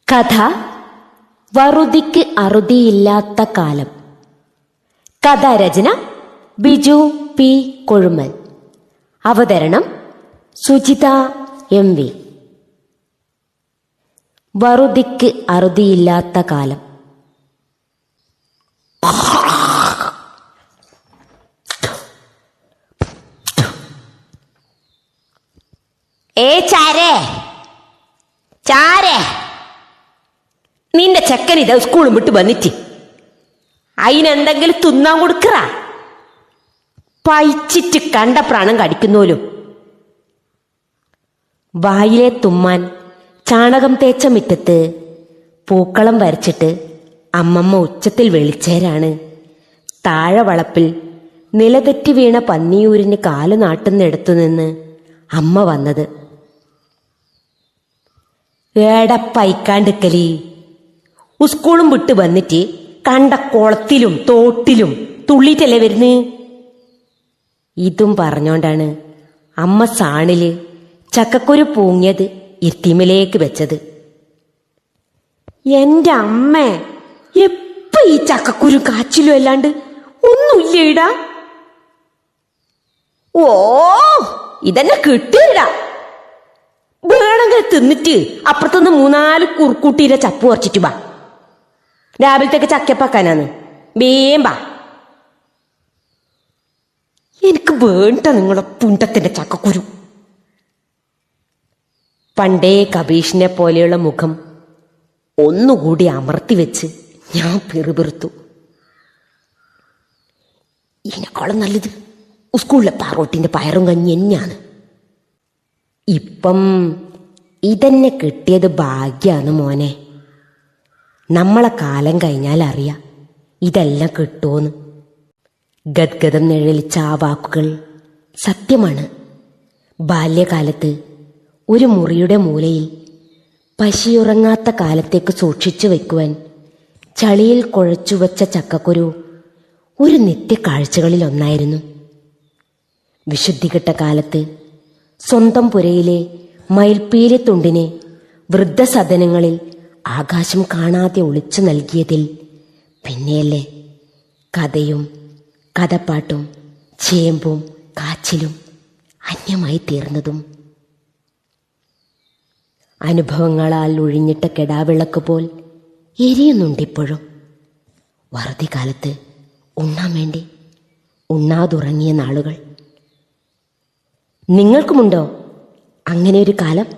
കഥ വറുതിക്ക് അറുതിയില്ലാത്ത കാലം. കഥാരചന ബിജു പി കൊഴുമൽ. അവതരണം സുജിത എം വി. വറുതിക്ക് അറുതിയില്ലാത്ത കാലം. ചാരേ നിന്റെ ചെക്കൻ ഇതാ സ്കൂളും വിട്ട് വന്നിട്ട് അതിനെന്തെങ്കിലും തിന്നാൻ കൊടുക്കറ. പയിച്ചിട്ട് കണ്ട പ്രാണം കടിക്കുന്നോലും. വായിലെ തുമ്മാൻ ചാണകം തേച്ച മുറ്റത്ത് പൂക്കളം വരച്ചിട്ട് അമ്മമ്മ ഉച്ചത്തിൽ വിളിച്ചേരാണ് താഴെ വളപ്പിൽ നിലതെറ്റി വീണ പന്നിയൂരിന് കാല് നാട്ടുന്നിടത്തു നിന്ന് അമ്മ വന്നത്. ഏടപ്പയിക്കാണ്ടിക്കലി, സ്കൂളും വിട്ട് വന്നിട്ട് കണ്ട കുളത്തിലും തോട്ടിലും തുള്ളിയിട്ടല്ലേ വരുന്ന്. ഇതും പറഞ്ഞോണ്ടാണ് അമ്മ സാണില് ചക്കക്കുരു പൂങ്ങിയത് ഇരുത്തിമലേക്ക് വെച്ചത്. എന്റെ അമ്മ, എപ്പ ഈ ചക്കക്കുരു കാച്ചിലും അല്ലാണ്ട് ഒന്നുമില്ലേടാ. ഓ, ഇതെന്നെ കിട്ടിയിടാ. വേണമെങ്കിൽ തിന്നിട്ട് അപ്പുറത്തുനിന്ന് 3-4 കുറുക്കൂട്ടീരെ ചപ്പ് കുറച്ചിട്ട് ബാ. രാവിലത്തേക്ക് ചക്കപ്പാക്കാനാന്ന്. വേമ്പാ. എനിക്ക് വേണ്ട നിങ്ങളെ പുണ്ടത്തിന്റെ ചക്കക്കുരു. പണ്ടേ കബീഷിനെ പോലെയുള്ള മുഖം ഒന്നുകൂടി അമർത്തി വെച്ച് ഞാൻ പിറുപിറുത്തു. ഇതിനേക്കാളും നല്ലത് സ്കൂളിലെ പാറോട്ടിന്റെ പയറും കഞ്ഞി തന്നെയാണ്. ഇപ്പം ഇതന്നെ കിട്ടിയത് ഭാഗ്യാണ് മോനെ. നമ്മളെ കാലം കഴിഞ്ഞാൽ അറിയാം ഇതെല്ലാം കിട്ടുമോന്ന്. ഗദ്ഗതം നിഴലിച്ച ആ വാക്കുകൾ സത്യമാണ്. ബാല്യകാലത്ത് ഒരു മുറിയുടെ മൂലയിൽ പശിയുറങ്ങാത്ത കാലത്തേക്ക് സൂക്ഷിച്ചു വെക്കുവാൻ ചളിയിൽ കുഴച്ചുവച്ച ചക്കക്കുരു ഒരു നിത്യക്കാഴ്ചകളിൽ ഒന്നായിരുന്നു. വിശുദ്ധികെട്ട കാലത്ത് സ്വന്തം പുരയിലെ മയിൽപ്പീലിത്തുണ്ടിനെ വൃദ്ധസദനങ്ങളിൽ ആകാശം കാണാതെ ഒളിച്ചു നൽകിയതിൽ പിന്നെയല്ലേ കഥയും കഥപ്പാട്ടും ചേമ്പും കാച്ചിലും അന്യമായി തീർന്നതും. അനുഭവങ്ങളാൽ ഒഴിഞ്ഞിട്ട കെടാവിളക്ക് പോൽ എരിയുന്നുണ്ടിപ്പോഴും. വറുതി കാലത്ത് ഉണ്ണാൻ വേണ്ടി ഉണ്ണാതുറങ്ങിയ നാളുകൾ. നിങ്ങൾക്കുമുണ്ടോ അങ്ങനെ ഒരു കാലം?